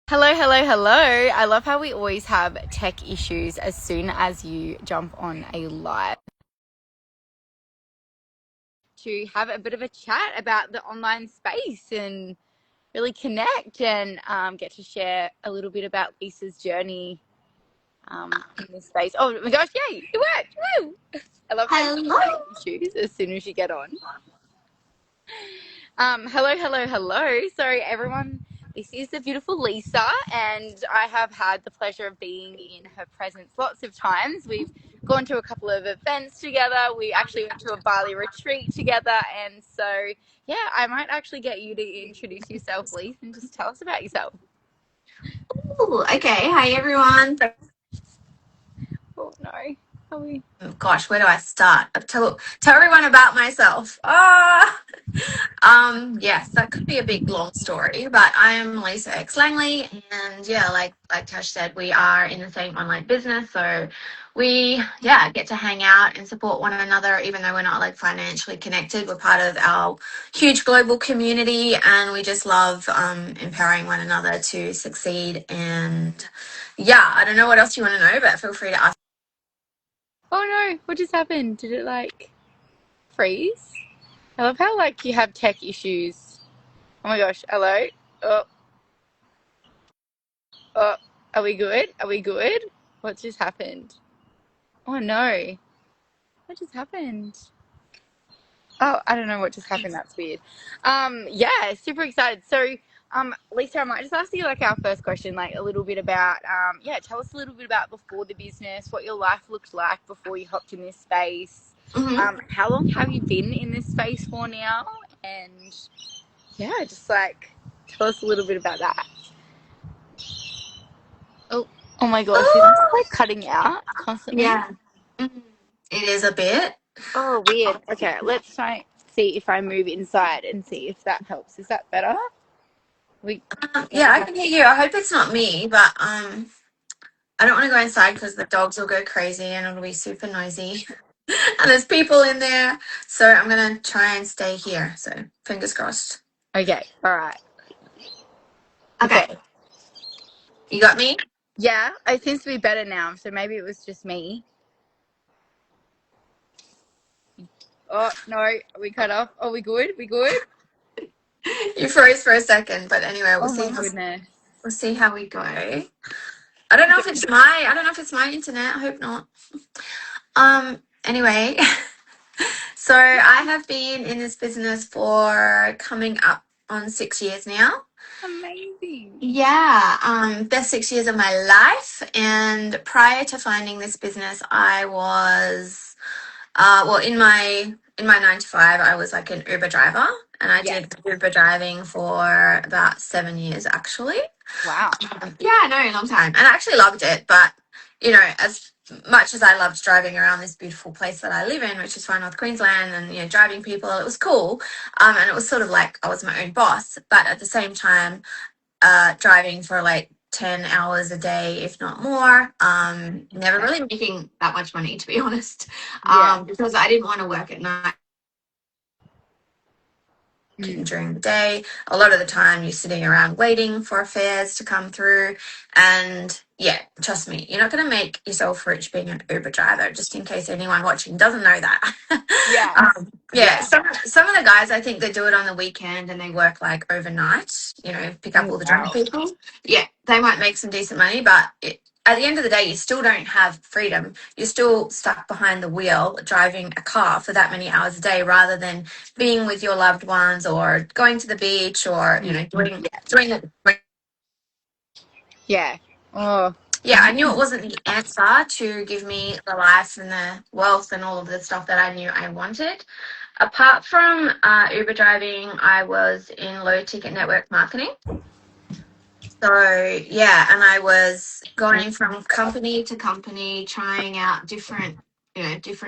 Hello, hello, hello. I love how we always have tech issues as soon as you jump on a live to have a bit of a chat about the online space and really connect and get to share a little bit about Lisa's journey in this space. Oh my gosh, yay, it worked. Woo! I love how you have Hello. tech issues as soon as you get on. Hello, hello, hello. So, everyone, this is the beautiful Lisa, and I have had the pleasure of being in her presence lots of times. We've gone to a couple of events together. We actually went to a Bali retreat together, and so, yeah, I might actually get you to introduce yourself, Lisa, and just tell us about yourself. Ooh, okay. Hi, everyone. Oh, no. Are we? Gosh, where do I start? Tell everyone about myself. Yes, that could be a big long story, but I am Lisa X Langley, and yeah, like Tash said, we are in the same online business, so we get to hang out and support one another, even though we're not like financially connected. We're part of our huge global community, and we just love empowering one another to succeed. And yeah, I don't know what else you want to know, but feel free to ask. Oh, no. What just happened? Did it, freeze? I love how, you have tech issues. Oh, my gosh. Hello? Oh, oh. Are we good? Are we good? What just happened? Oh no. What just happened? Oh, I don't know what just happened. That's weird. Yeah, super excited. So, Lisa, I might just ask you our first question, a little bit about, tell us a little bit about before the business, what your life looked like before you hopped in this space. Mhm. How long have you been in this space for now? And yeah, just tell us a little bit about that. Oh, oh my gosh, is this Oh, cutting out constantly? yeah. Mhm. It is a bit. Oh, weird. Okay, let's try see if I move inside and see if that helps. Is that better? We Yeah, I can hear you. I hope it's not me, but I don't want to go inside because the dogs will go crazy and it'll be super noisy. And there's people in there. So I'm gonna try and stay here. So fingers crossed. Okay. All right. Okay, Okay. you got me? Yeah, it seems to be better now. So maybe it was just me. Oh no, we cut off. Are we good? We good? You froze for a second, but anyway, Oh my goodness. we'll see how we go. Okay. I don't know if it's my internet. I hope not. Anyway, so I have been in this business for coming up on 6 years now. Amazing. Yeah, best 6 years of my life. And prior to finding this business, I was, in my 9 to 5, I was like an Uber driver, and I Yeah. did Uber driving for about 7 years, actually. Wow. Yeah, no, a long time, and I actually loved it. But as much as I loved driving around this beautiful place that I live in, which is Far North Queensland, and driving people, it was cool. And it was sort of like I was my own boss, but at the same time driving for like 10 hours a day, if not more. Never Okay. really making that much money, to be honest, Yeah. because I didn't want to work at night. Mm. During the day, a lot of the time you're sitting around waiting for fares to come through. And yeah, trust me, you're not going to make yourself rich being an Uber driver, just in case anyone watching doesn't know that. Yeah. Yeah, Yeah. some of the guys, I think they do it on the weekend and they work like overnight, pick up Oh all the drunk wow. people. Yeah, they might make some decent money, but at the end of the day, you still don't have freedom. You're still stuck behind the wheel driving a car for that many hours a day, rather than being with your loved ones or going to the beach, or doing the. Yeah. Oh. Yeah, I knew it wasn't the answer to give me the life and the wealth and all of the stuff that I knew I wanted. Apart from Uber driving, I was in low ticket network marketing. So yeah, and I was going from company to company, trying out different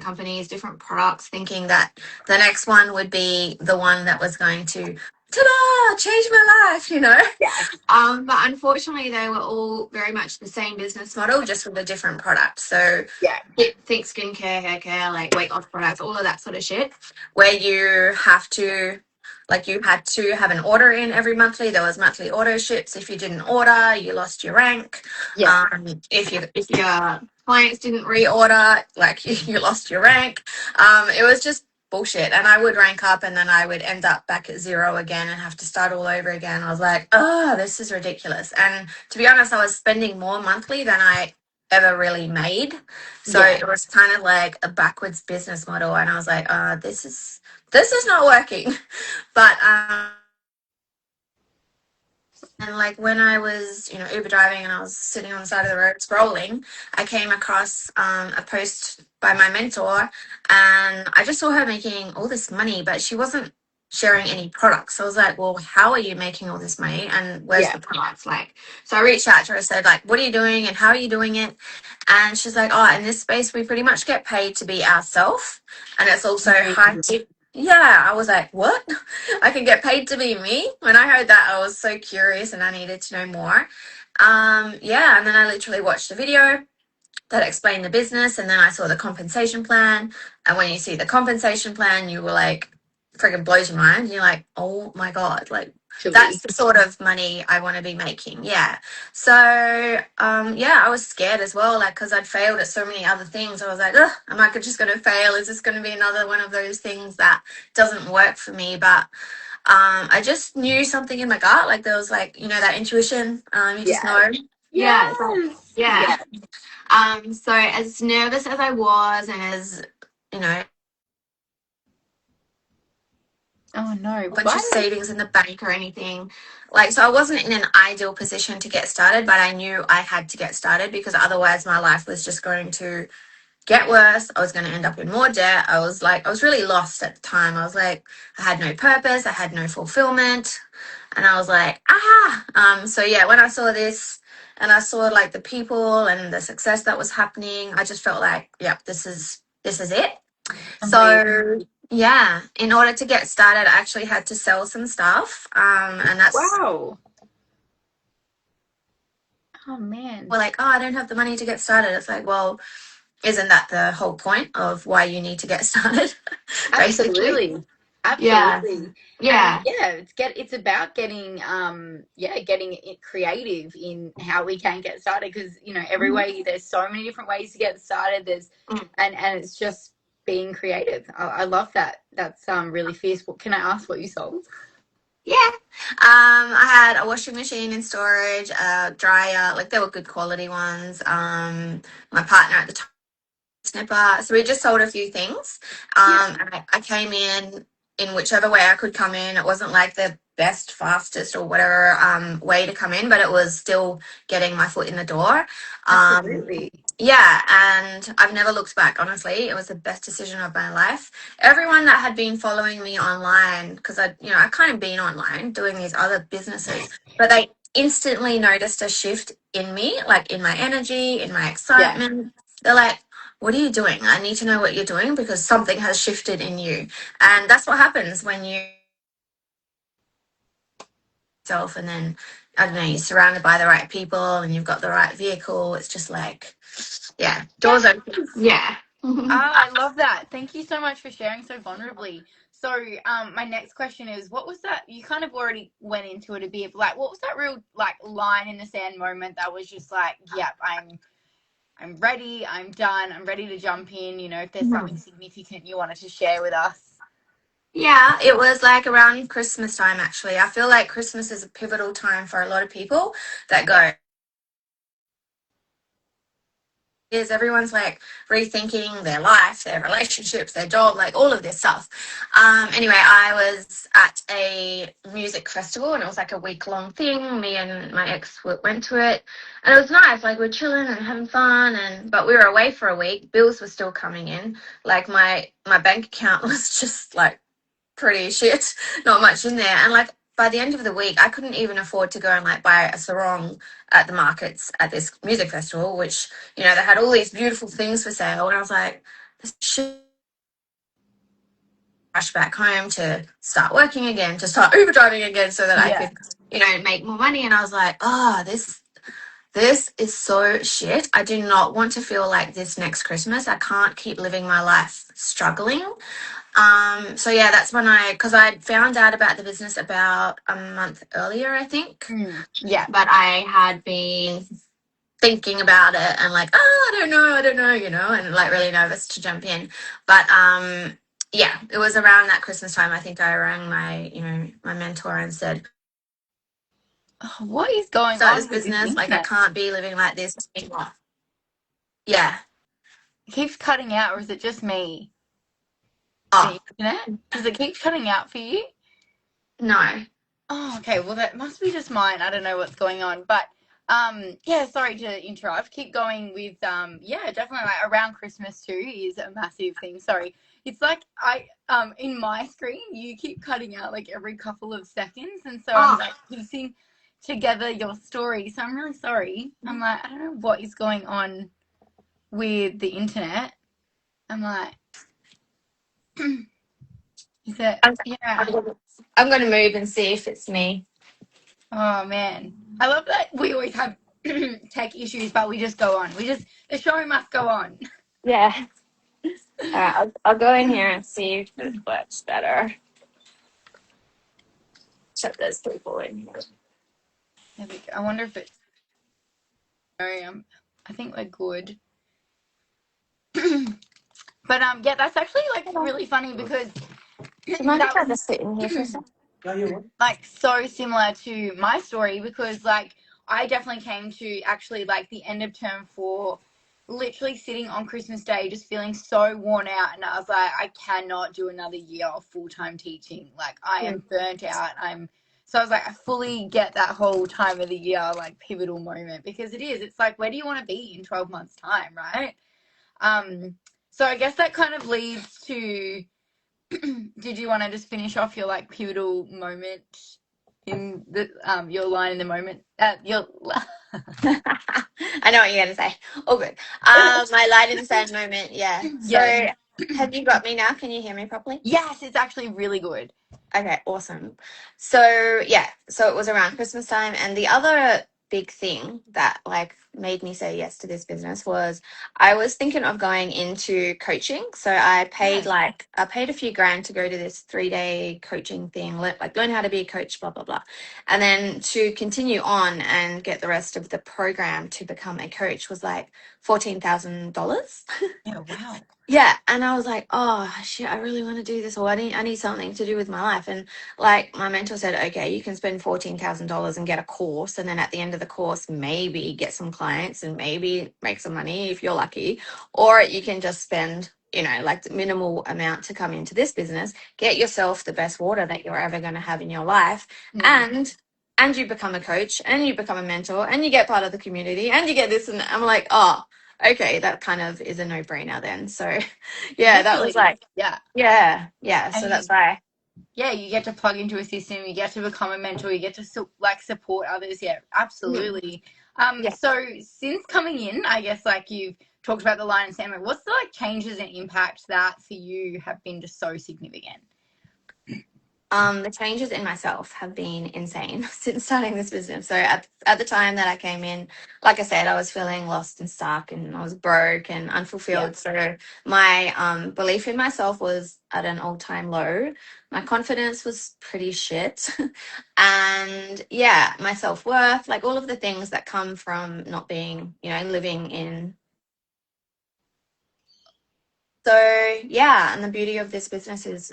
companies, different products, thinking that the next one would be the one that was going to, ta-da, change my life. Yeah. But unfortunately, they were all very much the same business model, just with a different product. So Yeah. think skincare, hair care, like weight loss products, all of that sort of shit, where you have to Like you had to have an order in every monthly. There was monthly auto ships. If you didn't order, you lost your rank. Yeah. If your clients didn't reorder, like you lost your rank. It was just bullshit. And I would rank up and then I would end up back at zero again and have to start all over again. I was like, oh, this is ridiculous. And to be honest, I was spending more monthly than I ever really made. So Yeah. it was kind of like a backwards business model. And I was like, this is not working. But and like when I was, Uber driving and I was sitting on the side of the road scrolling, I came across a post by my mentor, and I just saw her making all this money, but she wasn't sharing any products. So I was like, well, how are you making all this money, and where's Yeah. the products? Like, so I reached out to her and said, like, what are you doing and how are you doing it? And she's like, oh, in this space, we pretty much get paid to be ourselves, and it's also high tip. Yeah, I was like, what? I can get paid to be me? When I heard that, I was so curious and I needed to know more. Yeah, and then I literally watched a video that explained the business, and then I saw the compensation plan. And when you see the compensation plan, you were like, friggin' blows your mind. You're like, oh my God, like that's Actually. the sort of money I want to be making. Yeah. So, yeah, I was scared as well, like, because I'd failed at so many other things. I was like, ugh, am I just going to fail? Is this going to be another one of those things that doesn't work for me? But I just knew something in my gut. Like, there was like, that intuition. You just Yeah. know. Yeah. Yes. Yeah. Yeah. So as nervous as I was, and as you know, Oh no. a bunch of Why? savings in the bank or anything, like, so I wasn't in an ideal position to get started, but I knew I had to get started because otherwise my life was just going to get worse. I was going to end up in more debt. I was really lost at the time. I was like, I had no purpose. I had no fulfillment. And I was like, so yeah, when I saw this and I saw like the people and the success that was happening, I just felt like, yeah, this is it. Amazing. So yeah, in order to get started, I actually had to sell some stuff. And that's Wow. Oh man. we're like, oh, I don't have the money to get started. It's like, well, isn't that the whole point of why you need to get started? Basically. Absolutely. Yeah. Absolutely. And Yeah. yeah, it's about getting getting it creative in how we can get started, because every Mhm. way, there's so many different ways to get started. There's Mm. and it's just being creative. I love that. That's really fierce. What can I ask what you sold? Yeah. I had a washing machine in storage, a dryer, like they were good quality ones. My partner at the time, snipper. So we just sold a few things. Yeah. And I came in whichever way I could come in. It wasn't like the best, fastest, or whatever way to come in, but it was still getting my foot in the door. Um, Absolutely. yeah, and I've never looked back, honestly. It was the best decision of my life. Everyone that had been following me online, because I kind of been online doing these other businesses, but they instantly noticed a shift in me, like in my energy, in my Yeah. excitement. They're like, what are you doing? I need to know what you're doing because something has shifted in you. And that's what happens when you self, and then I don't know, you're surrounded by the right people and you've got the right vehicle. It's just like, yeah, doors open. Yes. Yeah. Oh, I love that. Thank you so much for sharing so vulnerably. So, my next question is, what was that? You kind of already went into it a bit, but like, what was that real like line in the sand moment that was just like, yep, I'm ready, I'm done, I'm ready to jump in. If there's something significant you wanted to share with us. Yeah, it was like around Christmas time, actually. I feel like Christmas is a pivotal time for a lot of people that go, is everyone's like rethinking their life, their relationships, their job, like all of this stuff. Anyway, I was at a music festival and it was like a week-long thing. Me and my ex went to it, and it was nice. Like we're chilling and having fun, but we were away for a week. Bills were still coming in. Like my bank account was just like pretty shit, not much in there. And like by the end of the week, I couldn't even afford to go and like buy a sarong at the markets at this music festival, which, they had all these beautiful things for sale. And I was like, this shit. Rush back home to start working again, to start Uber driving again so that I Yeah. could, make more money. And I was like, oh, this is so shit. I do not want to feel like this next Christmas. I can't keep living my life struggling. So yeah, that's when because I found out about the business about a month earlier, I think. Yeah. But I had been thinking about it and like, oh, I don't know, and like really nervous to jump in. But yeah, it was around that Christmas time. I think I rang my mentor and said, Oh, what is going start this on with this business. Like, I internet? can't be living like this anymore. Yeah. It keeps cutting out, or is it just me? Oh, The internet? Does it keep cutting out for you? no. Oh, okay. Well, that must be just mine. I don't know what's going on, but yeah. Sorry to interrupt. Keep going with yeah. Definitely, like around Christmas too is a massive thing. Sorry, it's like I in my screen you keep cutting out like every couple of seconds, and so I'm Oh, like piecing together your story. So I'm really sorry. I'm like I don't know what is going on with the internet. I'm like, is it? I'm, I'm, Yeah. gonna, I'm gonna move and see if it's me. Oh man, I love that we always have tech issues, but we just go on. The show must go on. Yeah. I'll go in here and see if it works better. Except there's people in here. There we go. I wonder if it's. I think we're good. But yeah, that's actually like Hello. really funny because Do you mind if that I was just sit in here for a second? like so similar to my story because like I definitely came to actually like the end of term 4 literally sitting on Christmas Day just feeling so worn out, and I was like I cannot do another year of full-time teaching. Like I am burnt out. I was like I fully get that whole time of the year like pivotal moment because it's like where do you want to be in 12 months time, right? um so I guess that kind of leads to did you want to just finish off your like pivotal moment in the your line in the moment? Your I know what you're gonna say. Oh, good. My light in the sand moment. Yeah. yes, So, have you got me now? Can you hear me properly? yes, it's actually really good. Okay, awesome. So yeah, so it was around Christmas time, and the other big thing that like made me say yes to this business was I was thinking of going into coaching. So Yeah, I paid a few grand to go to this 3-day coaching thing, learn how to be a coach, blah blah blah, and then to continue on and get the rest of the program to become a coach was like $14,000. yeah, wow. Yeah, and I was like, oh shit, I really want to do this, or I need something to do with my life. And like my mentor said, okay, you can spend $14,000 and get a course, and then at the end of the course, maybe get some clients and maybe make some money if you're lucky, or you can just spend, like the minimal amount to come into this business, get yourself the best water that you're ever going to have in your life, Mm. and you become a coach, and you become a mentor, and you get part of the community, and you get this, and I'm like, oh. Okay, that kind of is a no-brainer then. So, yeah, that was Literally, like, yeah. yeah. So And that's why, yeah, you get to plug into a system, you get to become a mentor, you get to like support others. Yeah, mm, absolutely. yeah. So since coming in, I guess like you've talked about the line and salmon, what's the like changes and impact that for you have been just so significant? The changes in myself have been insane since starting this business. So at the time that I came in, like I said, I was feeling lost and stuck, and I was broke and Yeah. unfulfilled. So my belief in myself was at an all-time low. My confidence was pretty shit, and yeah, my self-worth, like all of the things that come from not being, living in. So yeah, and the beauty of this business is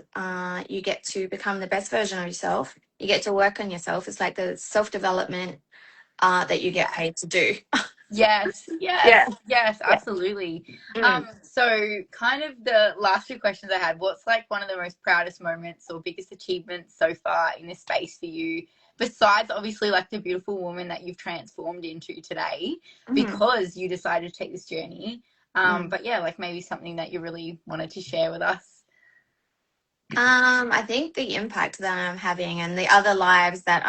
you get to become the best version of yourself. You get to work on yourself. It's like the self-development that you get paid to do. Yes, yes, Yeah, yes, yeah. absolutely. Mm. So kind of the last two questions I had, what's like one of the most proudest moments or biggest achievements so far in this space for you, besides obviously like the beautiful woman that you've transformed into today Mhm. because you decided to take this journey. Mm. But yeah, like maybe something that you really wanted to share with us. I think the impact that I'm having and the other lives that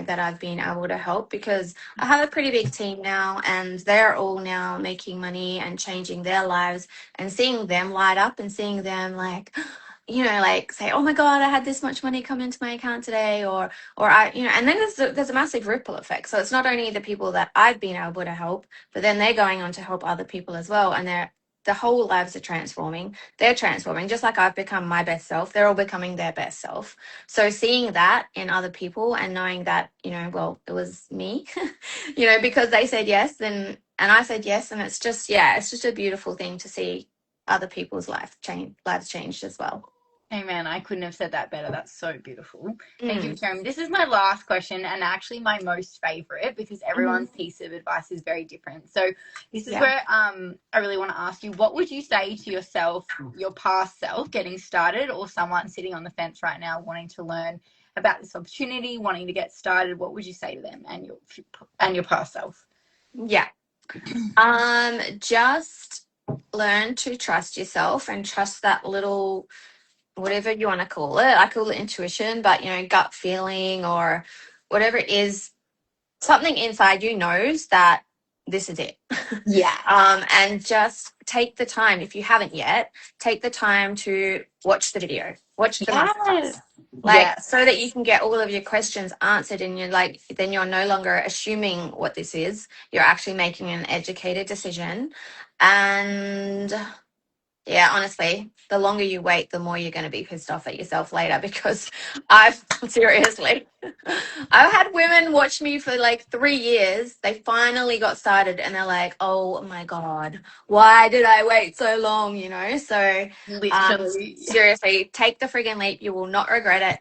that I've been able to help, because I have a pretty big team now, and they're all now making money and changing their lives, and seeing them light up and seeing them like, like say, oh my God, I had this much money come into my account today, or and then there's a massive ripple effect. So it's not only the people that I've been able to help, but then they're going on to help other people as well. And the whole lives are transforming. They're transforming, just like I've become my best self. They're all becoming their best self. So seeing that in other people and knowing that, well, it was me, because they said yes, and I said yes, and it's just, yeah, it's just a beautiful thing to see other people's lives changed as well. Hey man, I couldn't have said that better. That's so beautiful. Thank you for Mm, sharing. This is my last question and actually my most favorite because hmm everyone's piece of advice is very different. So this is Yeah. where I really want to ask you, what would you say to yourself, your past self, getting started, or someone sitting on the fence right now wanting to learn about this opportunity, wanting to get started? What would you say to them and your past self? Yeah. Just learn to trust yourself and trust that little, whatever you want to call it. I call it intuition, but gut feeling or whatever it is, something inside you knows that this is it. Yeah. And just take the time, if you haven't yet, take the time to watch the video, watch the Yes. masterclass, like Yes. so that you can get all of your questions answered, and you're like, then you're no longer assuming what this is. You're actually making an educated decision. And yeah, honestly, the longer you wait, the more you're going to be pissed off at yourself later because I've seriously, I've had women watch me for like 3 years. They finally got started and they're like, oh my God, why did I wait so long? So Literally. seriously, take the friggin' leap. You will not regret it.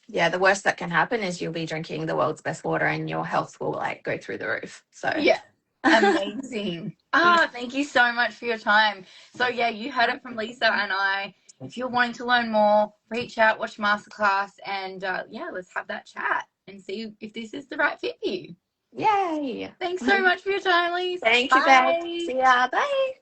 Yeah, the worst that can happen is you'll be drinking the world's best water and your health will like go through the roof. So, Yeah. Amazing. Thank you so much for your time. So yeah, you heard it from Lisa and I. If you're wanting to learn more, reach out, watch masterclass, and yeah, let's have that chat and see if this is the right fit for you. yay. Thanks so much for your time, Lisa. Thank you, babe. Bye. See ya. Bye.